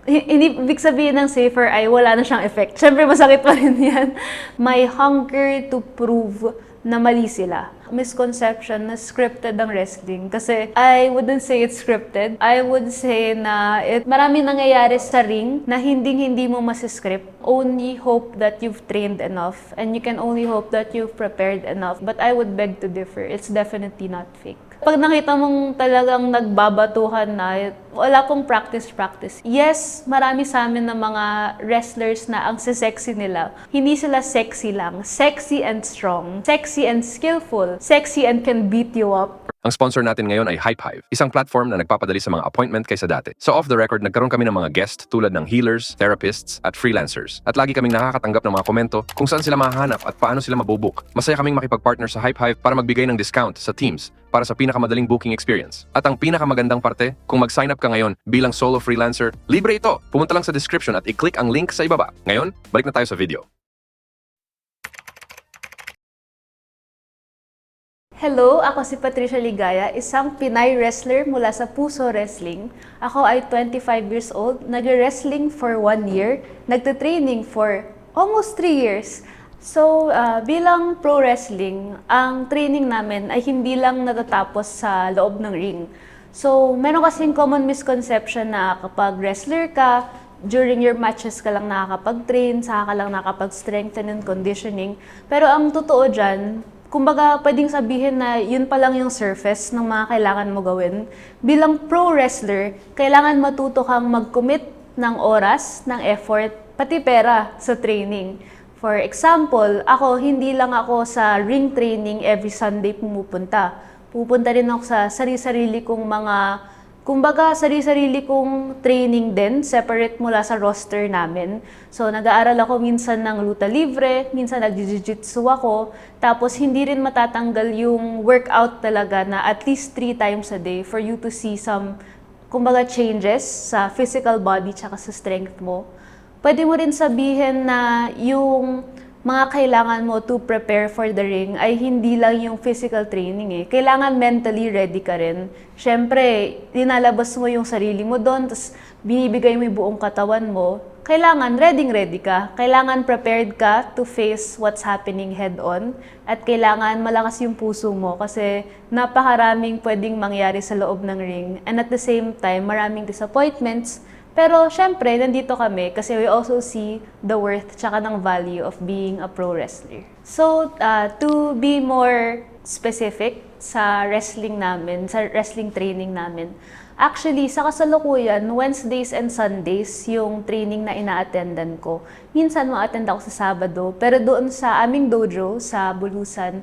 Hindi ibig sabihin ng safer ay wala na siyang effect. Siyempre, masakit pa rin yan. May hunger to prove na mali sila. Misconception na scripted ang wrestling. Kasi I wouldn't say it's scripted. I would say na maraming nangyayari sa ring na hindi mo masiscript. Only hope that you've trained enough and you can only hope that you've prepared enough. But I would beg to differ. It's definitely not fake. Pag nakita mong talagang nagbabatuhan na, wala pong practice. Yes, marami sa amin na mga wrestlers na ang sexy nila. Hindi sila sexy lang. Sexy and strong. Sexy and skillful. Sexy and can beat you up. Ang sponsor natin ngayon ay Hive, isang platform na nagpapadali sa mga appointment kaysa dati. So off the record, nagkaroon kami ng mga guest tulad ng healers, therapists, at freelancers. At lagi kaming nakakatanggap ng mga komento kung saan sila mahahanap at paano sila mabubook. Masaya kaming makipag-partner sa Hive para magbigay ng discount sa teams para sa pinakamadaling booking experience. At ang pinakamagandang parte, kung mag-sign up ka ngayon bilang solo freelancer, libre ito! Pumunta lang sa description at i-click ang link sa ibaba. Ngayon, balik na tayo sa video. Hello, ako si Patricia Ligaia, isang Pinoy wrestler mula sa Puso Wrestling. Ako ay 25 years old, nag-wrestling for 1 year, nagte-training for almost 3 years. So, bilang pro wrestling, ang training namin ay hindi lang natatapos sa loob ng ring. So, meron kasing common misconception na kapag wrestler ka, during your matches ka lang nakakapag-train, saka ka lang nakakapag-strengthen and conditioning. Pero ang totoo dyan, kumbaga, pwedeng sabihin na yun pa lang yung surface ng mga kailangan mo gawin. Bilang pro wrestler, kailangan matuto kang mag-commit ng oras, ng effort, pati pera sa training. For example, ako, hindi lang ako sa ring training every Sunday pumupunta. Pupunta rin ako sa sarili-sarili kong mga, kumbaga, sarili-sarili kong training din, separate mula sa roster namin. So, nag-aaral ako minsan ng luta libre, minsan nag-jiu-jitsu ako, tapos hindi rin matatanggal yung workout talaga na at least 3 times a day for you to see some, kumbaga, changes sa physical body tsaka sa strength mo. Pwede mo rin sabihin na yung mga kailangan mo to prepare for the ring ay hindi lang yung physical training eh. Kailangan mentally ready ka rin. Siyempre, dinalabas mo yung sarili mo doon, tapos binibigay mo yung buong katawan mo. Kailangan ready ka. Kailangan prepared ka to face what's happening head-on. At kailangan malakas yung puso mo kasi napakaraming pwedeng mangyari sa loob ng ring. And at the same time, maraming disappointments. Pero syempre, nandito kami kasi we also see the worth tsaka ng value of being a pro wrestler. So, to be more specific sa wrestling namin, sa wrestling training namin, actually, sa kasalukuyan, Wednesdays and Sundays yung training na ina-attendan ko. Minsan ma-attend ako sa Sabado, pero doon sa aming dojo, sa Bulusan,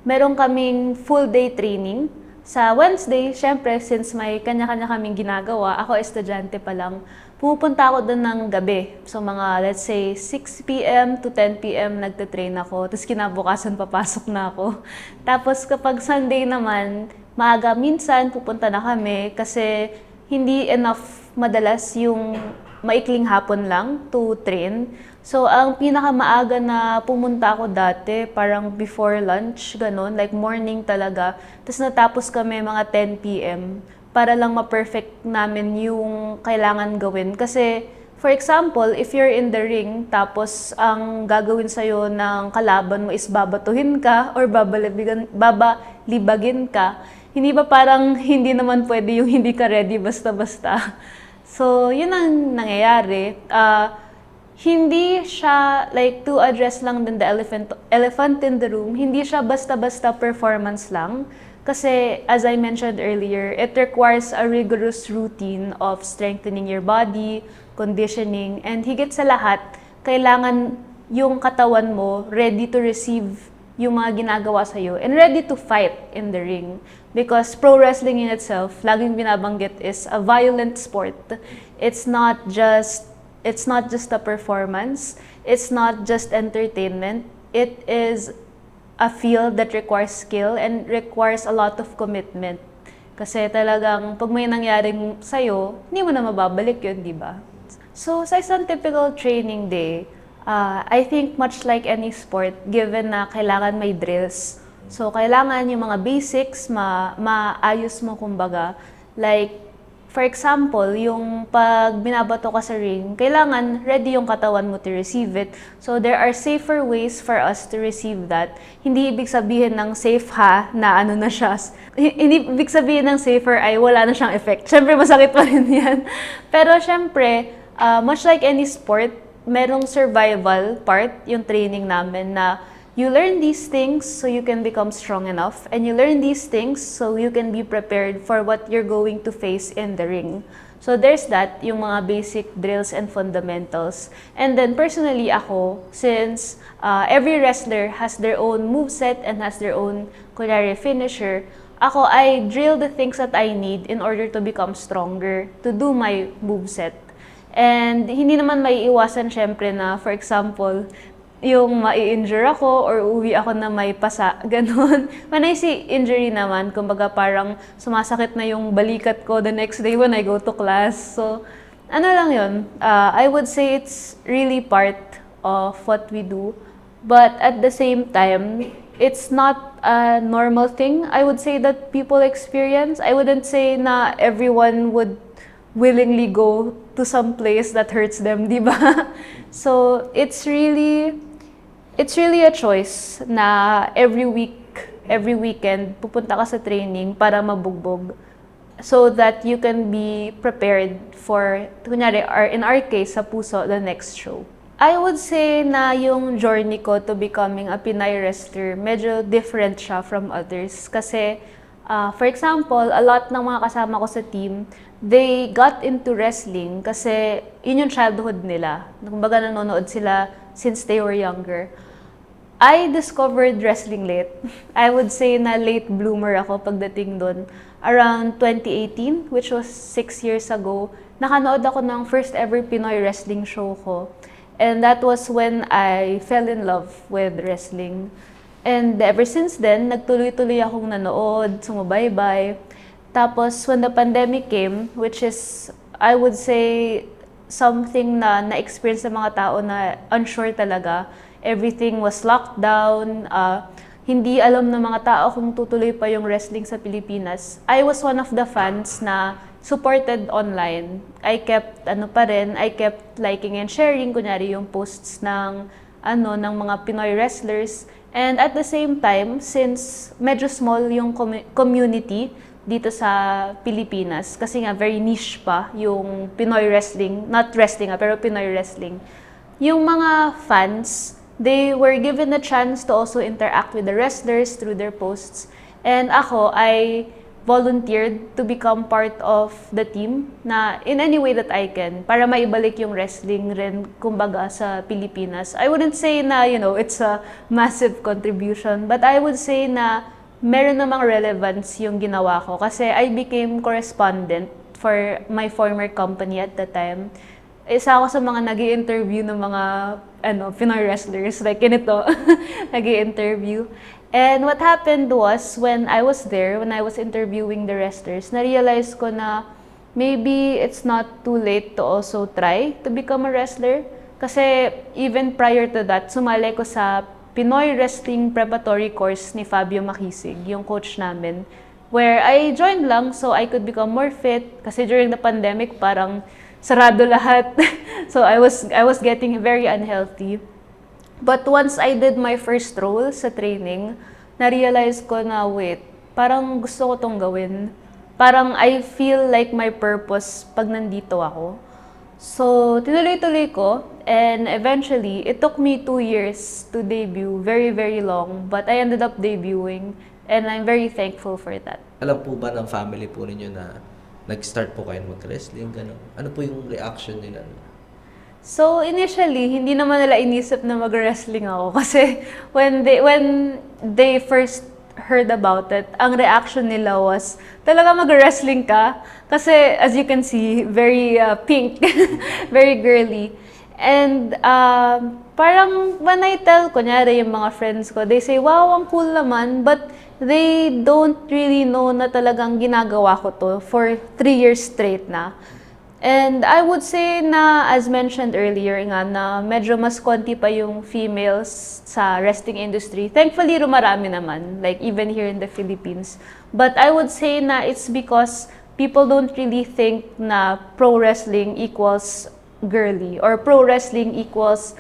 meron kaming full day training. Sa Wednesday, syempre, since may kanya-kanya kaming ginagawa, ako estudyante pa lang, pupunta ako doon ng gabi. So mga, let's say, 6 p.m. to 10 p.m. nagte-train ako, tapos kinabukasan papasok na ako. Tapos kapag Sunday naman, maaga minsan pupunta na kami kasi hindi enough madalas yung maikling hapon lang to train. So, ang pinakamaaga na pumunta ako dati, parang before lunch, ganun, like morning talaga. Tapos natapos kami mga 10 p.m. para lang ma-perfect namin yung kailangan gawin. Kasi, for example, if you're in the ring, tapos ang gagawin sa'yo ng kalaban mo is babatuhin ka or babalibagin ka, hindi ba parang hindi naman pwede yung hindi ka ready basta-basta? So, yun ang nangyayari. Hindi siya, like, to address lang din the elephant in the room, hindi siya basta-basta performance lang. Kasi, as I mentioned earlier, it requires a rigorous routine of strengthening your body, conditioning, and higit sa lahat, kailangan yung katawan mo ready to receive yung mga ginagawa sa'yo and ready to fight in the ring. Because pro wrestling in itself, laging binabanggit, is a violent sport. It's not just a performance. It's not just entertainment. It is a field that requires skill and requires a lot of commitment. Kasi talagang pag may nangyaring sa'yo, hindi mo na mababalik yun, di ba? So, sa isang typical training day, I think much like any sport, given na kailangan may drills. So, kailangan yung mga basics, maayos mo kumbaga. Like, For example, yung pag binabato ka sa ring, kailangan ready yung katawan mo to receive it. So there are safer ways for us to receive that. Hindi ibig sabihin ng safe ha na ano na siya. Hindi ibig sabihin ng safer ay wala na siyang effect. Siyempre masakit pa rin yan. Pero siyempre, much like any sport, merong survival part yung training namin na you learn these things so you can become strong enough, and you learn these things so you can be prepared for what you're going to face in the ring. So there's that, yung mga basic drills and fundamentals. And then personally ako, since every wrestler has their own moveset and has their own kunyari finisher, ako I drill the things that I need in order to become stronger, to do my moveset. And hindi naman may iwasan syempre na, for example, yung mai-injure ako or uwi ako na may pasa, ganun. When I say injury naman, kumbaga parang sumasakit na yung balikat ko the next day when I go to class. So, ano lang yun, I would say it's really part of what we do. But at the same time, it's not a normal thing, I would say, that people experience. I wouldn't say na everyone would willingly go to some place that hurts them, di ba? So, it's really a choice na every week, every weekend, pupunta ka sa training para mabugbog so that you can be prepared for, kunyari, or in our case, sa puso, the next show. I would say na yung journey ko to becoming a Pinay wrestler, medyo different siya from others. Kasi, for example, a lot ng mga kasama ko sa team, they got into wrestling kasi yun yung childhood nila. Kumbaga nanonood sila since they were younger. I discovered wrestling late. I would say na late bloomer ako pagdating doon. Around 2018, which was 6 years ago, nakanood ako ng first ever Pinoy wrestling show ko. And that was when I fell in love with wrestling. And ever since then, nagtuloy-tuloy akong nanood, sumubaybay. Tapos when the pandemic came, which is, I would say, something na na-experience ng mga tao na unsure talaga, everything was locked down, hindi alam ng mga tao kung tutuloy pa yung wrestling sa Pilipinas. I was one of the fans na supported online. I kept liking and sharing, kunyari yung posts ng mga Pinoy wrestlers. And at the same time, since medyo small yung community dito sa Pilipinas, kasi nga very niche pa yung Pinoy wrestling, not wrestling pero Pinoy wrestling, yung mga fans, they were given a chance to also interact with the wrestlers through their posts. And ako, I volunteered to become part of the team na in any way that I can para maibalik yung wrestling rin, kumbaga, sa Pilipinas. I wouldn't say na, it's a massive contribution, but I would say na meron namang relevance yung ginawa ko kasi I became correspondent for my former company at the time. Isa ako sa mga nag-i-interview ng mga Pinoy wrestlers, like ganito, nag-i-interview. And what happened was, when I was there, when I was interviewing the wrestlers, na-realize ko na maybe it's not too late to also try to become a wrestler. Kasi even prior to that, sumali ko sa Pinoy Wrestling Preparatory Course ni Fabio Makisig, yung coach namin, where I joined lang so I could become more fit. Kasi during the pandemic, parang sarado lahat. So I was getting very unhealthy. But once I did my first role sa training, na-realize ko na, wait, parang gusto ko tong gawin. Parang I feel like my purpose pag nandito ako. So, tinuloy-tuloy ko, and eventually, it took me 2 years to debut, very, very long, but I ended up debuting, and I'm very thankful for that. Alam po ba ng family po ninyo na nag-start po kayo mag-wrestling, gano'n? Ano po yung reaction nila? So, initially, hindi naman nila inisip na mag-wrestling ako kasi when they first heard about it, ang reaction nila was, talaga mag-wrestling ka? Kasi, as you can see, very pink, very girly. And parang when I tell, kunyari, yung mga friends ko, they say, wow, ang cool naman, but they don't really know na talagang ginagawa ko to for 3 years straight na. And I would say na, as mentioned earlier nga, na medyo mas konti pa yung females sa wrestling industry. Thankfully, rumarami naman, like even here in the Philippines. But I would say na it's because people don't really think na pro wrestling equals girly or pro wrestling equals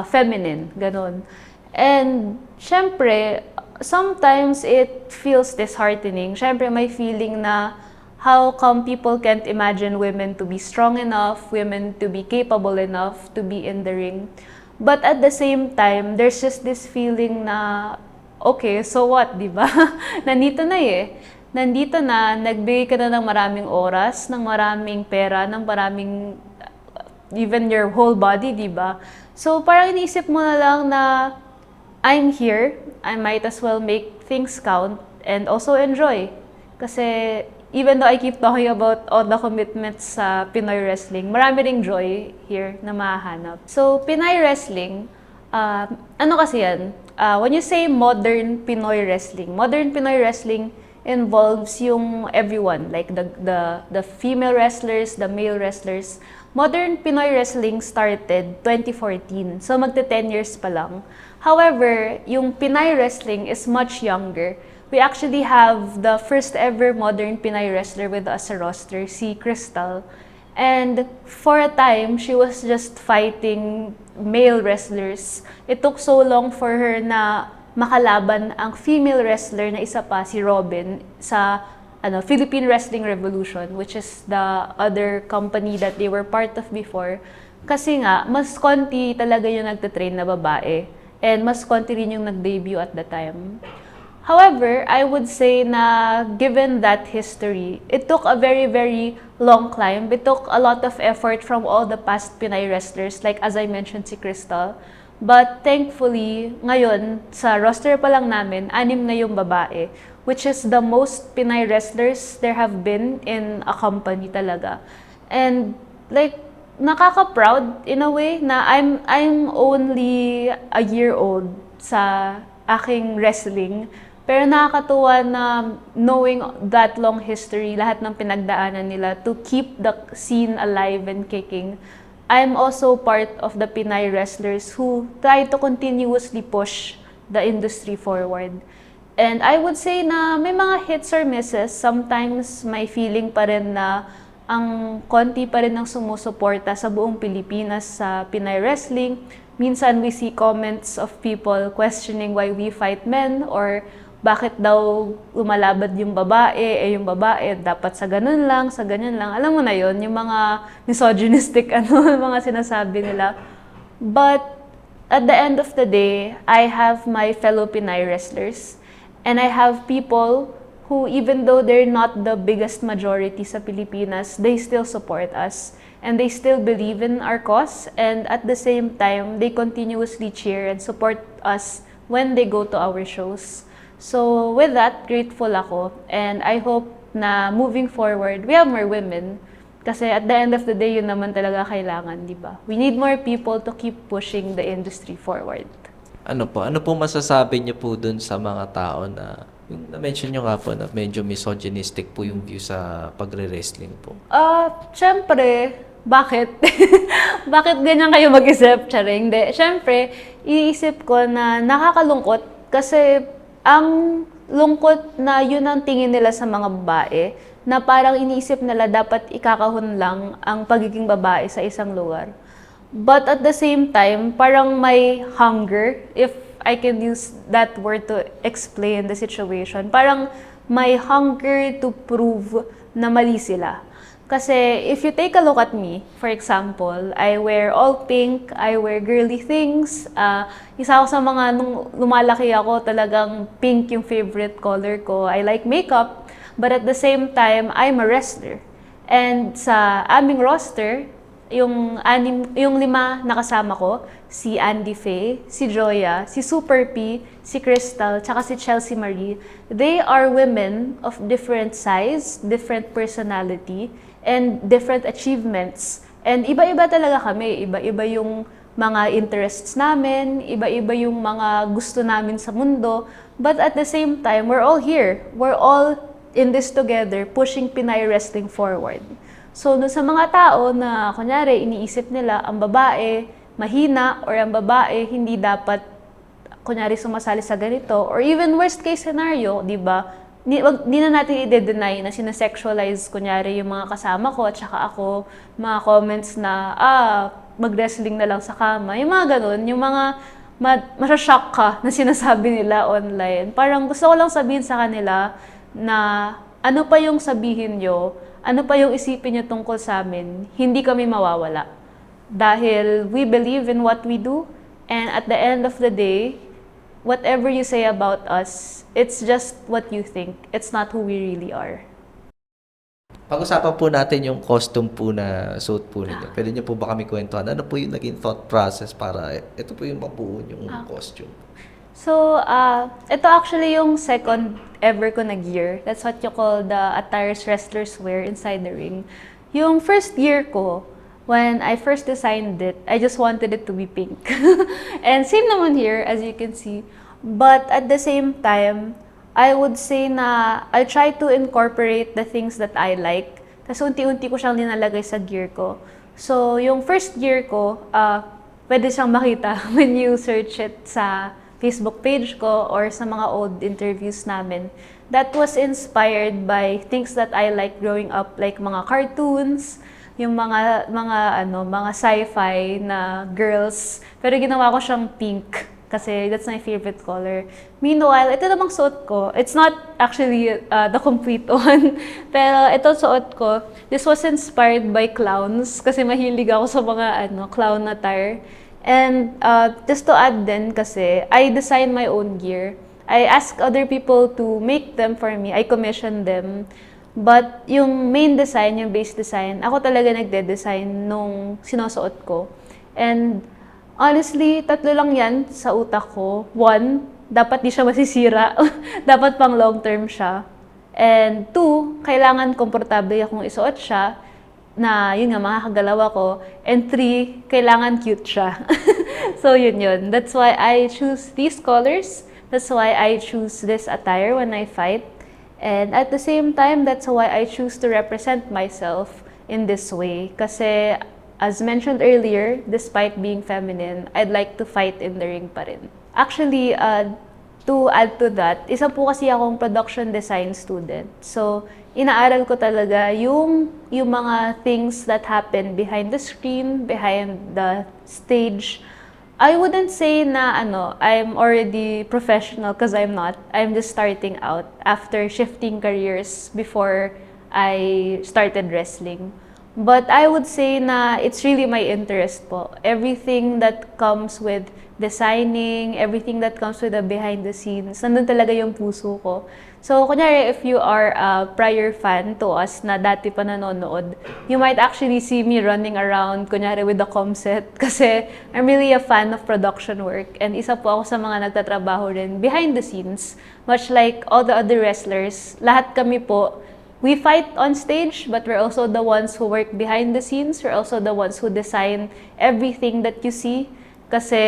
feminine, ganon. And syempre, sometimes it feels disheartening. Syempre may feeling na how come people can't imagine women to be strong enough, women to be capable enough to be in the ring. But at the same time, there's just this feeling na, okay, so what, di ba? Nandito na eh. Nandito na, nagbigay ka na ng maraming oras, ng maraming pera, ng maraming, even your whole body, di ba? So parang iniisip mo na lang na, I'm here, I might as well make things count and also enjoy. Kasi even though I keep talking about all the commitments sa Pinoy wrestling, marami ring joy here na mahahanap. So, Pinoy wrestling, ano kasi yan? When you say modern Pinoy wrestling involves yung everyone, like the female wrestlers, the male wrestlers. Modern Pinoy wrestling started 2014, so magte 10 years pa lang. However, yung Pinay wrestling is much younger. We actually have the first ever modern Pinay wrestler with us sa roster, si Crystal. And for a time, she was just fighting male wrestlers. It took so long for her na makalaban ang female wrestler na isa pa, si Robin, sa Philippine Wrestling Revolution, which is the other company that they were part of before. Kasi nga, mas konti talaga yung nagtitrain na babae. And mas konti rin yung nag-debut at the time. However, I would say na given that history, it took a very, very long climb. It took a lot of effort from all the past Pinay wrestlers, like as I mentioned si Crystal. But thankfully, ngayon, sa roster pa lang namin, 6 na yung babae, which is the most Pinay wrestlers there have been in a company talaga. And like, nakaka-proud in a way na I'm only a year old sa aking wrestling. Pero nakakatuwa na knowing that long history, lahat ng pinagdaanan nila to keep the scene alive and kicking. I'm also part of the Pinay wrestlers who try to continuously push the industry forward. And I would say na may mga hits or misses. Sometimes may feeling pa rin na ang konti pa rin ng sumusuporta sa buong Pilipinas sa Pinay wrestling. Minsan we see comments of people questioning why we fight men or bakit daw lumalabad yung babae, yung babae dapat sa ganun lang, sa ganyan lang. Alam mo na yon, yung mga misogynistic mga sinasabi nila. But at the end of the day, I have my fellow Pinay wrestlers and I have people who, even though they're not the biggest majority sa Pilipinas, they still support us. And they still believe in our cause. And at the same time, they continuously cheer and support us when they go to our shows. So with that, grateful ako. And I hope na moving forward, we have more women. Kasi at the end of the day, yun naman talaga kailangan, di ba? We need more people to keep pushing the industry forward. Ano po masasabi niyo po dun sa mga tao na yung na-mention nyo nga po na medyo misogynistic po yung view sa pagre-wrestling po? Siyempre, bakit? Bakit ganyan kayo mag-isip? Charing, hindi. Siyempre, iisip ko na nakakalungkot kasi ang lungkot na yun ang tingin nila sa mga babae na parang iniisip nila dapat ikakahon lang ang pagiging babae sa isang lugar. But at the same time, parang may hunger, if I can use that word to explain the situation. Parang may hunger to prove na mali sila. Kasi if you take a look at me, for example, I wear all pink, I wear girly things. Isa ako sa mga, nung lumalaki ako, talagang pink yung favorite color ko. I like makeup, but at the same time, I'm a wrestler. And sa aming roster, yung 5 nakasama ko, si Andy Faye, si Joya, si Super P, si Crystal, tsaka si Chelsea Marie, they are women of different size, different personality, and different achievements. And iba-iba talaga kami, iba-iba yung mga interests namin, iba-iba yung mga gusto namin sa mundo, but at the same time, we're all here. We're all in this together, pushing Pinay wrestling forward. So, sa mga tao na, kunyari, iniisip nila, ang babae mahina or ang babae hindi dapat, kunyari, sumasali sa ganito, or even worst case scenario, di ba, di na natin i-deny na sinasexualize kunyari yung mga kasama ko at saka ako, mga comments na, mag-wrestling na lang sa kama. Yung mga ganun, yung mga masashock ka na sinasabi nila online. Parang gusto ko lang sabihin sa kanila na ano pa yung sabihin nyo, ano pa yung isipin nyo tungkol sa amin, hindi kami mawawala. Dahil we believe in what we do, and at the end of the day, whatever you say about us, it's just what you think. It's not who we really are. Pag-usapan po natin yung costume po na suit po ninyo. Pwede niyo po ba kami kwentuhan? Ano po yung naging thought process para ito po yung mabuo yung costume? So, ito actually yung second ever ko na gear. That's what you call the attires wrestlers wear inside the ring. Yung first gear ko, when I first designed it, I just wanted it to be pink. And same naman here, as you can see. But at the same time, I would say na I try to incorporate the things that I like. Tapos unti-unti ko siyang linalagay sa gear ko. So, yung first gear ko, pwede siyang makita when you search it sa Facebook page ko or sa mga old interviews namin. That was inspired by things that I like growing up, like mga cartoons, yung mga sci-fi na girls. Pero ginawa ko siyang pink kasi that's my favorite color. Meanwhile, ito namang suot ko. It's not actually the complete one. Pero ito suot ko, this was inspired by clowns kasi mahilig ako sa mga clown attire. And just to add din kasi, I design my own gear. I ask other people to make them for me. I commission them. But yung main design, yung base design, ako talaga nagde-design nung sinusuot ko. And honestly, 3 lang yan sa utak ko. 1, dapat di siya masisira. Dapat pang long term siya. And 2, kailangan komportable akong isuot siya na yun nga, makakagalaw ako. And 3, kailangan cute siya. So yun. That's why I choose these colors. That's why I choose this attire when I fight. And at the same time, that's why I choose to represent myself in this way. Kasi, as mentioned earlier, despite being feminine, I'd like to fight in the ring pa rin. Actually, to add to that, isa po kasi akong production design student. So, inaaral ko talaga yung mga things that happen behind the screen, behind the stage. I wouldn't say na I'm already professional because I'm not. I'm just starting out after shifting careers before I started wrestling. But I would say na it's really my interest po. Everything that comes with designing, everything that comes with the behind the scenes, nandun talaga yung puso ko. So, kunyari, if you are a prior fan to us na dati pa nanonood, you might actually see me running around, kunyari, with the com set. Kasi I'm really a fan of production work. And isa po ako sa mga nagtatrabaho rin behind the scenes. Much like all the other wrestlers, lahat kami po, we fight on stage, but we're also the ones who work behind the scenes. We're also the ones who design everything that you see. Kasi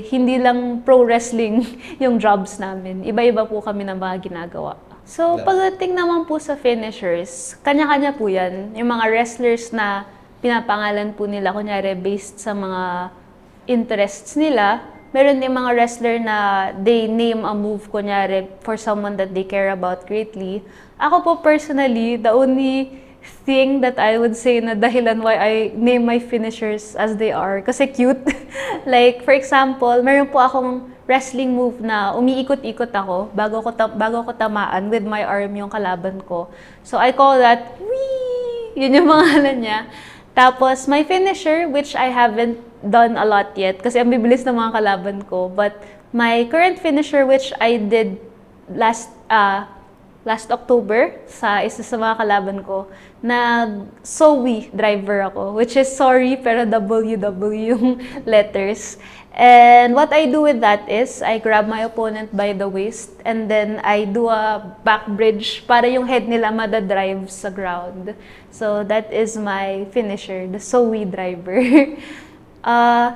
hindi lang pro wrestling yung jobs namin. Iba-iba po kami ng mga ginagawa. So, pagdating naman po sa finishers, kanya-kanya po yan. Yung mga wrestlers na pinapangalan po nila, kunyari based sa mga interests nila. Meron din mga wrestler na they name a move, kunyari, for someone that they care about greatly. Ako po personally, the only thing that I would say na dahilan why I name my finishers as they are, kasi cute. Like, for example, meron po akong wrestling move na umiikot-ikot ako bago ko tamaan with my arm yung kalaban ko. So, I call that, wee! Yun yung pangalan niya. Tapos, my finisher, which I haven't done a lot yet, kasi ang bibilis ng mga kalaban ko. But, my current finisher, which I did last October sa isa sa mga kalaban ko, nag-SOWI driver ako, which is sorry, pero WW yung letters. And what I do with that is, I grab my opponent by the waist, and then I do a back bridge para yung head nila madadrive sa ground. So that is my finisher, the SOWI driver.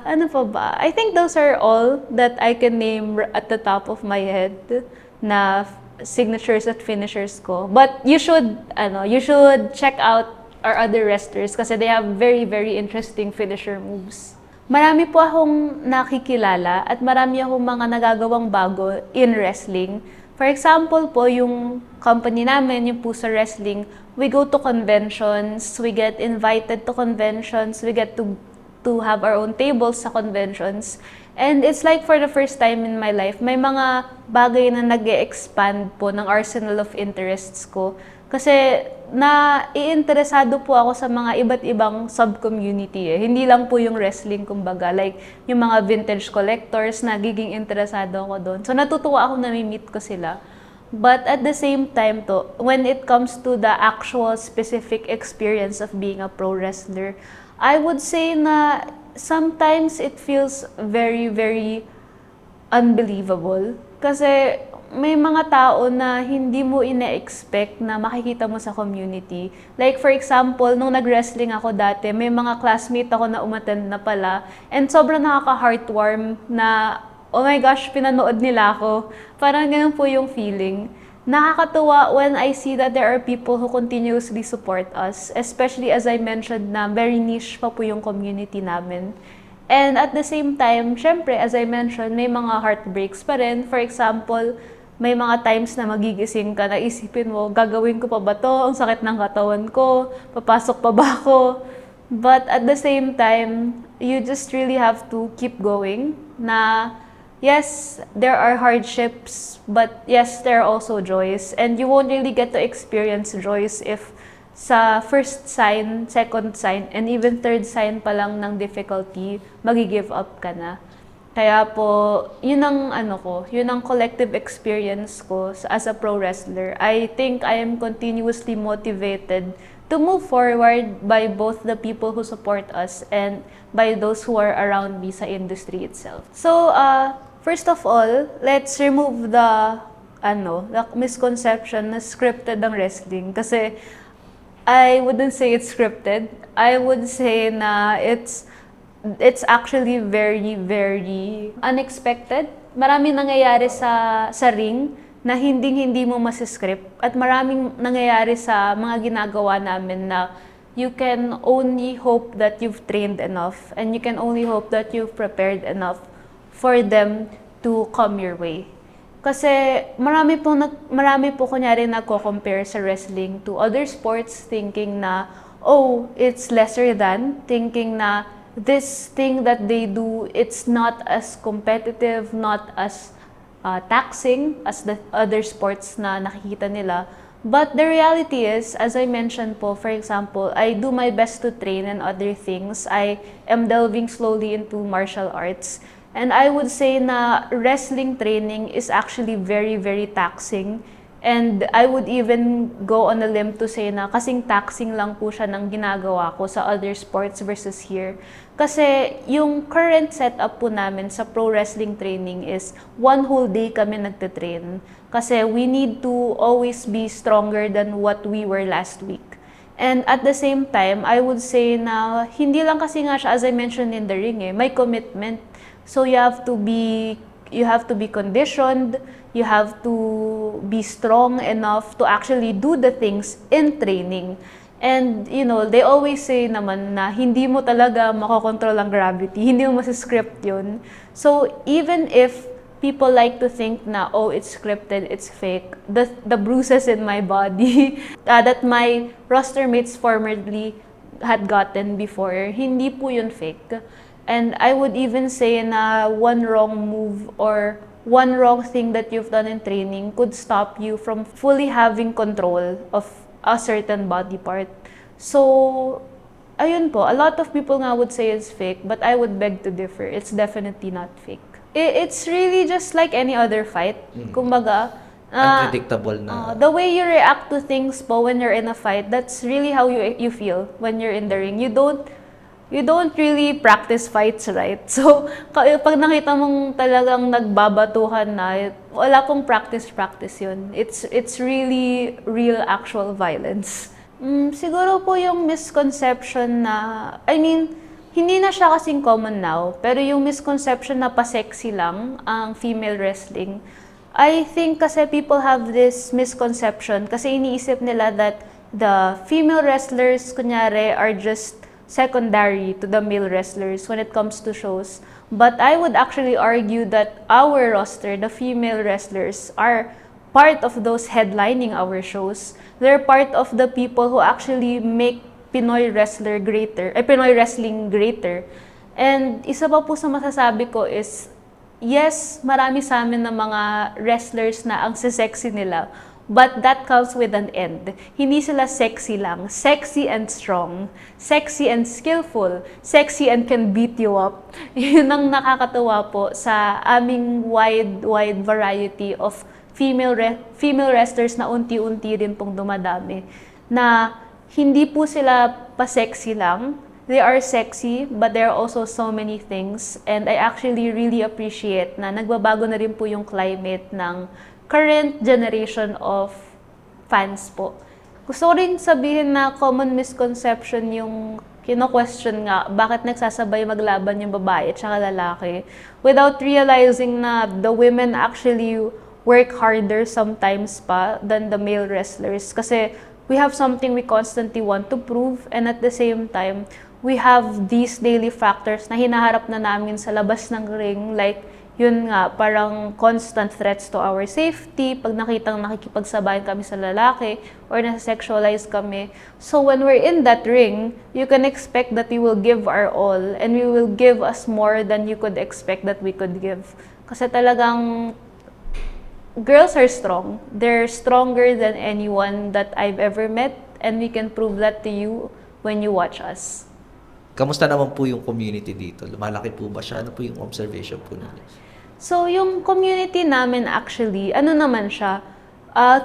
Ano pa ba? I think those are all that I can name at the top of my head na signatures at finishers ko. But you should check out our other wrestlers kasi they have very, very interesting finisher moves. Marami po akong nakikilala at marami akong mga nagagawang bago in wrestling. For example po, yung company namin, yung Puso Wrestling, we go to conventions, we get invited to conventions, we get to have our own tables sa conventions. And it's like for the first time in my life, may mga bagay na nag-e-expand po ng arsenal of interests ko. Kasi naiinteresado po ako sa mga iba't ibang sub-community eh. Hindi lang po yung wrestling kumbaga, like yung mga vintage collectors, nagiging interesado ako doon. So natutuwa ako na meet ko sila. But at the same time to, when it comes to the actual specific experience of being a pro wrestler, I would say na sometimes it feels very, very unbelievable. Kasi may mga tao na hindi mo ina-expect na makikita mo sa community. Like for example, nung nag-wrestling ako dati, may mga classmate ako na umattend na pala. And sobrang nakaka-heartwarm na, oh my gosh, pinanood nila ako. Parang ganun po yung feeling. Nakakatuwa when I see that there are people who continuously support us, especially as I mentioned na very niche pa po yung community namin. And at the same time, syempre, as I mentioned, may mga heartbreaks pa rin. For example, may mga times na magigising ka na isipin mo, gagawin ko pa ba to? Ang sakit ng katawan ko, papasok pa ba ako? But at the same time, you just really have to keep going na yes, there are hardships, but yes, there are also joys. And you won't really get to experience joys if sa first sign, second sign, and even third sign pa lang ng difficulty, magi-give up ka na. Kaya po, yun ang yun ang collective experience ko as a pro wrestler. I think I am continuously motivated to move forward by both the people who support us and by those who are around me sa industry itself. So, first of all, let's remove the misconception na scripted ang wrestling. Kasi I wouldn't say it's scripted. I would say na it's actually very, very unexpected. Maraming nangyayari sa ring na hindi mo masiscript. At maraming nangyayari sa mga ginagawa namin na you can only hope that you've trained enough and you can only hope that you've prepared enough for them to come your way. Kasi marami po kunyari nagko-compare sa wrestling to other sports thinking na, oh, it's lesser than, thinking na this thing that they do, it's not as competitive, not as taxing as the other sports na nakikita nila. But the reality is, as I mentioned po, for example, I do my best to train and other things. I am delving slowly into martial arts. And I would say na wrestling training is actually very, very taxing. And I would even go on a limb to say na kasing taxing lang po siya ng ginagawa ko sa other sports versus here. Kasi yung current setup po namin sa pro wrestling training is one whole day kami nagtitrain. Kasi we need to always be stronger than what we were last week. And at the same time, I would say na hindi lang kasi nga siya, as I mentioned in the ring, may commitment. So you have to be conditioned, you have to be strong enough to actually do the things in training. And they always say naman na hindi mo talaga makokontrol ang gravity, hindi mo masiscript yun. So even if people like to think na, oh, it's scripted, it's fake, the bruises in my body that my roster mates formerly had gotten before, hindi po yun fake. And I would even say na one wrong move or one wrong thing that you've done in training could stop you from fully having control of a certain body part. So, ayun po, a lot of people nga would say it's fake, but I would beg to differ. It's definitely not fake. It's really just like any other fight. Kumbaga, unpredictable na. The way you react to things po when you're in a fight, that's really how you feel when you're in the ring. You don't really practice fights, right? So, pag nakita mong talagang nagbabatuhan na, wala pong practice yun. It's really real actual violence. Siguro po yung misconception na, hindi na siya kasing common now, pero yung misconception na pa-sexy lang ang female wrestling, I think kasi people have this misconception kasi iniisip nila that the female wrestlers, kunyari, are just secondary to the male wrestlers when it comes to shows. But I would actually argue that our roster, the female wrestlers, are part of those headlining our shows. They're part of the people who actually make Pinoy wrestling greater. And isa pa po sa masasabi ko is, yes, marami sa amin na mga wrestlers na ang sexy nila, but that comes with an end. Hindi sila sexy lang. Sexy and strong. Sexy and skillful. Sexy and can beat you up. Yun ang nakakatuwa po sa aming wide variety of female wrestlers na unti-unti rin pong dumadami. Na hindi po sila pa-sexy lang. They are sexy, but there are also so many things. And I actually really appreciate na nagbabago na rin po yung climate ng current generation of fans po. Gusto ko rin sabihin na common misconception yung kino-question nga, bakit nagsasabay maglaban yung babae at saka lalaki, without realizing na the women actually work harder sometimes pa than the male wrestlers. Kasi we have something we constantly want to prove, and at the same time, we have these daily factors na hinaharap na namin sa labas ng ring, like yun nga, parang constant threats to our safety, pag nakitang nakikipagsabayan kami sa lalaki, or nasa-sexualize kami. So when we're in that ring, you can expect that we will give our all, and we will give us more than you could expect that we could give. Kasi talagang, girls are strong. They're stronger than anyone that I've ever met, and we can prove that to you when you watch us. Kamusta naman po yung community dito? Lumalaki po ba siya? Ano po yung observation po ninyo? So, yung community namin actually, ano naman siya,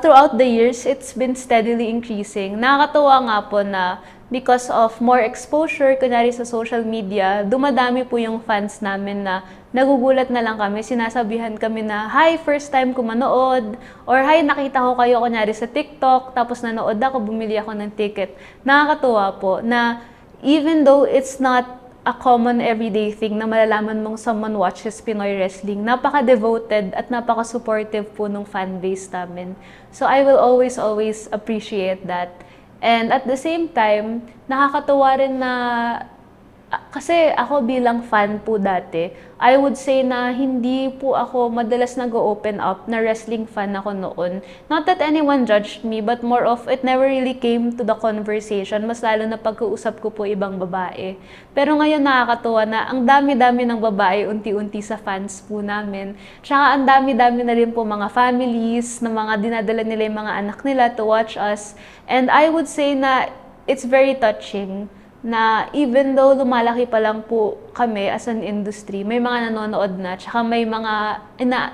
throughout the years, it's been steadily increasing. Nakakatuwa nga po na because of more exposure, kunyari sa social media, dumadami po yung fans namin na nagugulat na lang kami, sinasabihan kami na, hi, first time ko manood, or hi, nakita ko kayo kunyari sa TikTok, tapos nanood ako, bumili ako ng ticket. Nakakatuwa po na even though it's not a common everyday thing na malalaman mong someone watches Pinoy wrestling, napaka-devoted at napaka-supportive po ng fanbase namin. So I will always appreciate that. And at the same time, nakakatuwa rin na, kasi ako bilang fan po dati, I would say na hindi po ako madalas nag-open up na wrestling fan ako noon. Not that anyone judged me, but more of it never really came to the conversation, mas lalo na pagkausap ko po ibang babae. Pero ngayon nakakatuwa na ang dami-dami ng babae unti-unti sa fans po namin. Tsaka ang dami-dami na rin po mga families, na mga dinadala nila yung mga anak nila to watch us. And I would say na it's very touching na even though lumalaki pa lang po kami as an industry, may mga nanonood na, tsaka may mga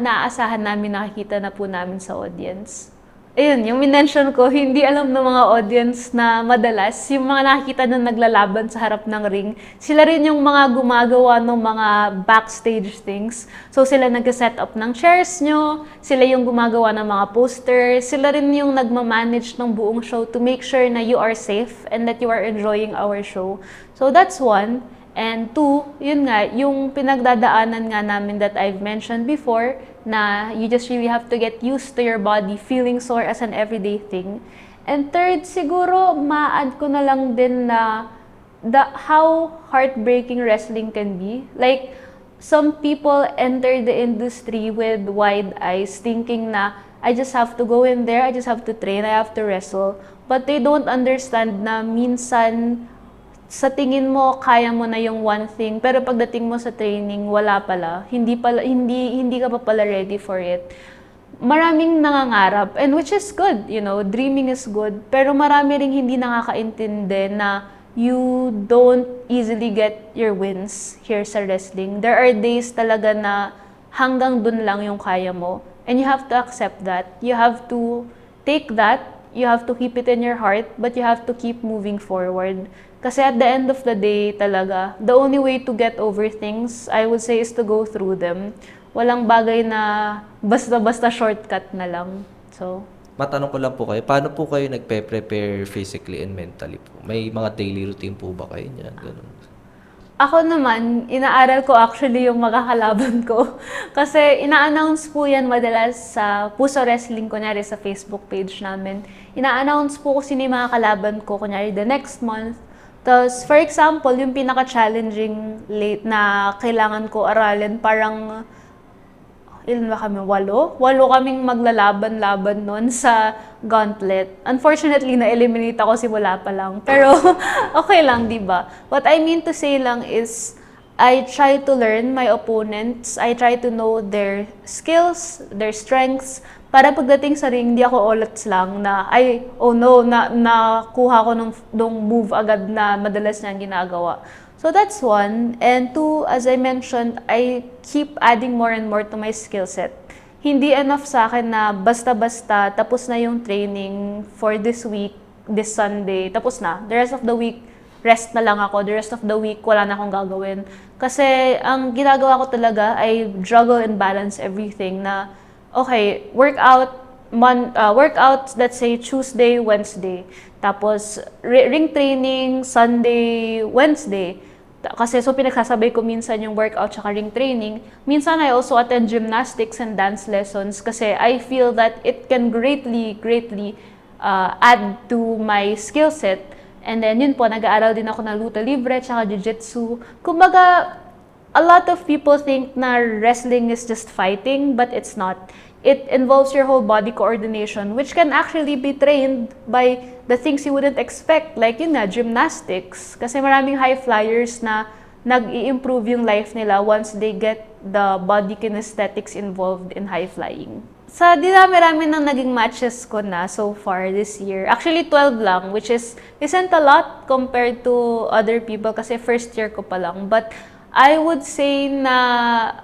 naaasahan namin, nakikita na po namin sa audience. Ayun, yung minention ko, hindi alam ng mga audience na madalas, yung mga nakikita na naglalaban sa harap ng ring, sila rin yung mga gumagawa ng mga backstage things. So sila nag-set up ng chairs nyo, sila yung gumagawa ng mga posters, sila rin yung nagmamanage ng buong show to make sure na you are safe and that you are enjoying our show. So that's one. And two, yun nga, yung pinagdadaanan nga namin that I've mentioned before, na you just really have to get used to your body feeling sore as an everyday thing. And third, siguro, ma-add ko na lang din na how heartbreaking wrestling can be. Like, some people enter the industry with wide eyes, thinking na, I just have to go in there, I just have to train, I have to wrestle. But they don't understand na minsan, sa tingin mo, kaya mo na yung one thing, pero pagdating mo sa training, wala pala. Hindi ka pa pala ready for it. Maraming nangangarap, and which is good, you know, dreaming is good, pero marami ring hindi nakakaintindi na you don't easily get your wins here sa wrestling. There are days talaga na hanggang dun lang yung kaya mo, and you have to accept that. You have to take that, you have to keep it in your heart, but you have to keep moving forward. Kasi at the end of the day talaga, the only way to get over things, I would say, is to go through them. Walang bagay na basta-basta shortcut na lang. So, matanong ko lang po kayo, paano po kayo nagpe-prepare physically and mentally po? May mga daily routine po ba kayo niyan? Ganun. ako naman, inaaral ko actually yung magkakalaban ko. Kasi ina-announce po yan madalas sa Puso Wrestling, kunyari sa Facebook page namin. Ina-announce po kung sino yung mga kalaban ko, kunyari the next month. Tapos, for example, yung pinaka-challenging late na kailangan ko aralin, parang ilan ba kami? 8? 8 kaming maglalaban-laban noon sa gauntlet. Unfortunately, na-eliminate ako simula pa lang. Pero okay lang, di ba? What I mean to say lang is, I try to learn my opponents. I try to know their skills, their strengths, para pagdating sa ring, di ako olats lang na, ay, oh no, nakuha ko nung move agad na madalas niyang ginagawa. So that's one. And two, as I mentioned, I keep adding more and more to my skill set. Hindi enough sa akin na basta-basta tapos na yung training for this week, this Sunday, tapos na. The rest of the week, rest na lang ako. The rest of the week, wala na akong gagawin. Kasi ang ginagawa ko talaga ay juggle and balance everything na, okay, workout, let's say Tuesday, Wednesday. Tapos, ring training, Sunday, Wednesday. Kasi so pinagsasabay ko minsan yung workout tsaka ring training. Minsan I also attend gymnastics and dance lessons kasi I feel that it can greatly add to my skill set. And then yun po, nag-aaral din ako ng luta libre tsaka jiu-jitsu. Kumbaga, a lot of people think na wrestling is just fighting, but it's not. It involves your whole body coordination, which can actually be trained by the things you wouldn't expect, like yun na, gymnastics. Kasi maraming high flyers na nag-i-improve yung life nila once they get the body kinesthetics involved in high flying. Sa dinami-rami ng naging matches ko na so far this year, actually 12 lang, which isn't a lot compared to other people kasi first year ko pa lang. But I would say na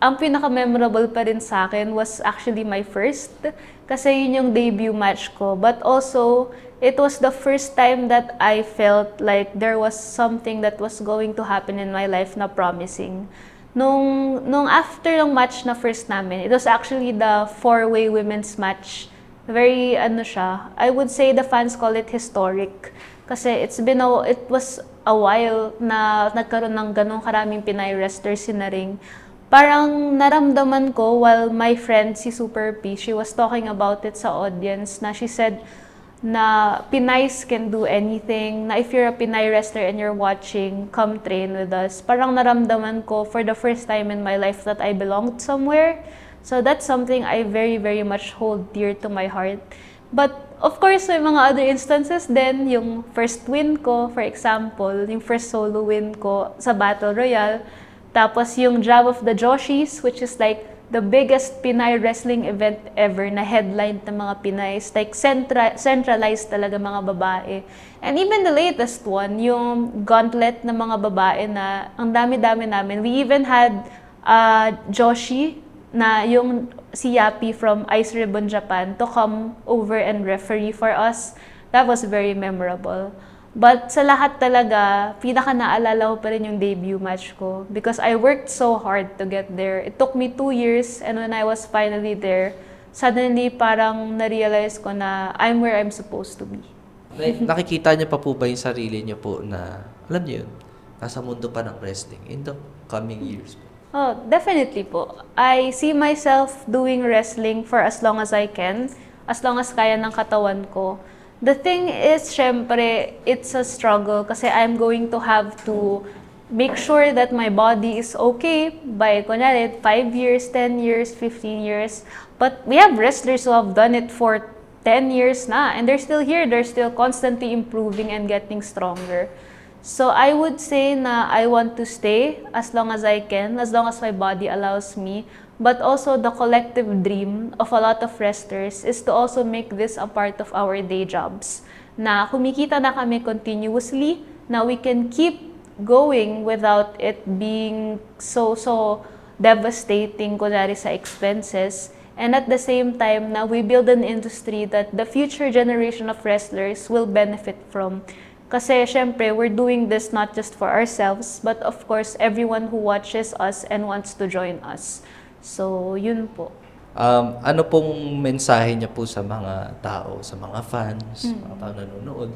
ang pinaka-memorable pa rin sa akin was actually my first, kasi yun yung debut match ko. But also, it was the first time that I felt like there was something that was going to happen in my life na promising. Nung after ng match na first namin, it was actually the 4-way women's match. Very, I would say the fans call it historic. Kasi it was a while na nagkaroon ng ganong karaming Pinay wrestlers na ring. Parang naramdaman ko while my friend, si Super P, she was talking about it sa audience, na she said na Pinays can do anything, na if you're a Pinay wrestler and you're watching, come train with us. Parang naramdaman ko for the first time in my life that I belonged somewhere. So that's something I very, very much hold dear to my heart. But of course, may mga other instances din, yung first win ko, for example, yung first solo win ko sa Battle Royale. Tapos yung Job of the Joshis, which is like the biggest Pinay wrestling event ever na headline ng mga Pinays. Like centralized talaga mga babae. And even the latest one, yung gauntlet ng mga babae na ang dami-dami namin. We even had Joshi na yung si Yapi from Ice Ribbon Japan to come over and referee for us. That was very memorable. But sa lahat talaga, pinaka-naalala ko pa rin yung debut match ko because I worked so hard to get there. It took me 2 years and when I was finally there, suddenly parang na-realize ko na I'm where I'm supposed to be. Nakikita niyo pa po ba yung sarili niyo po na, alam niyo yun, nasa mundo pa ng wrestling in the coming years po? Oh, definitely po. I see myself doing wrestling for as long as I can, as long as kaya ng katawan ko. The thing is, syempre, it's a struggle kasi I'm going to have to make sure that my body is okay by, kunyari, 5 years, 10 years, 15 years. But we have wrestlers who have done it for 10 years na and they're still here. They're still constantly improving and getting stronger. So I would say na I want to stay as long as I can, as long as my body allows me. But also the collective dream of a lot of wrestlers is to also make this a part of our day jobs. Na kumikita na kami continuously, na we can keep going without it being so devastating kunyari sa expenses. And at the same time, na we build an industry that the future generation of wrestlers will benefit from. Kasi syempre, we're doing this not just for ourselves, but of course, everyone who watches us and wants to join us. So, yun po. Ano pong mensahe niya po sa mga tao, sa mga fans, mga tao nanonood,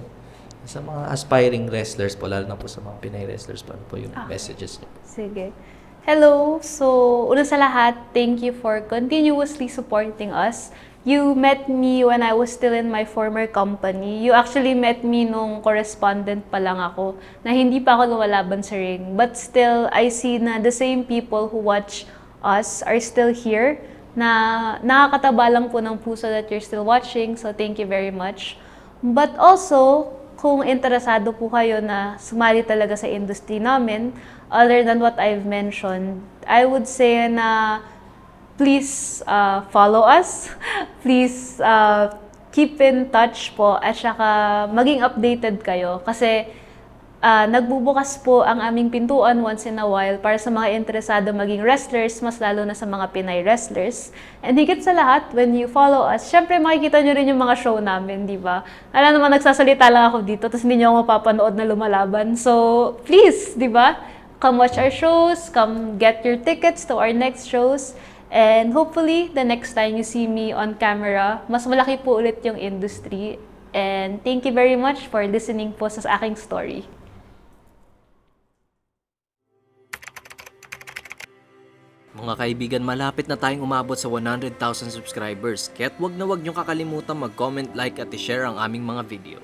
sa mga aspiring wrestlers po, lalo na po sa mga Pinay wrestlers po, ano po yung messages niya? Sige. Hello! So, una sa lahat, thank you for continuously supporting us. You met me when I was still in my former company. You actually met me nung correspondent pa lang ako, na hindi pa ako lumalaban sa ring. But still, I see na the same people who watch us are still here, na nakakataba lang po ng puso that you're still watching. So thank you very much. But also, kung interesado po kayo na sumali talaga sa industry namin, other than what I've mentioned, I would say na please follow us. Please keep in touch po at saka maging updated kayo. Kasi nagbubukas po ang aming pintuan once in a while para sa mga interesado maging wrestlers, mas lalo na sa mga Pinay wrestlers. And higit sa lahat, when you follow us, syempre makikita nyo rin yung mga show namin, di ba? Alam naman, nagsasalita lang ako dito, tapos hindi nyo ako mapapanood na lumalaban. So, please, di ba? Come watch our shows, come get your tickets to our next shows, and hopefully, the next time you see me on camera, mas malaki po ulit yung industry. And thank you very much for listening po sa aking story. Mga kaibigan, malapit na tayong umabot sa 100,000 subscribers, kaya't wag na wag niyong kakalimutan mag-comment, like at i-share ang aming mga video.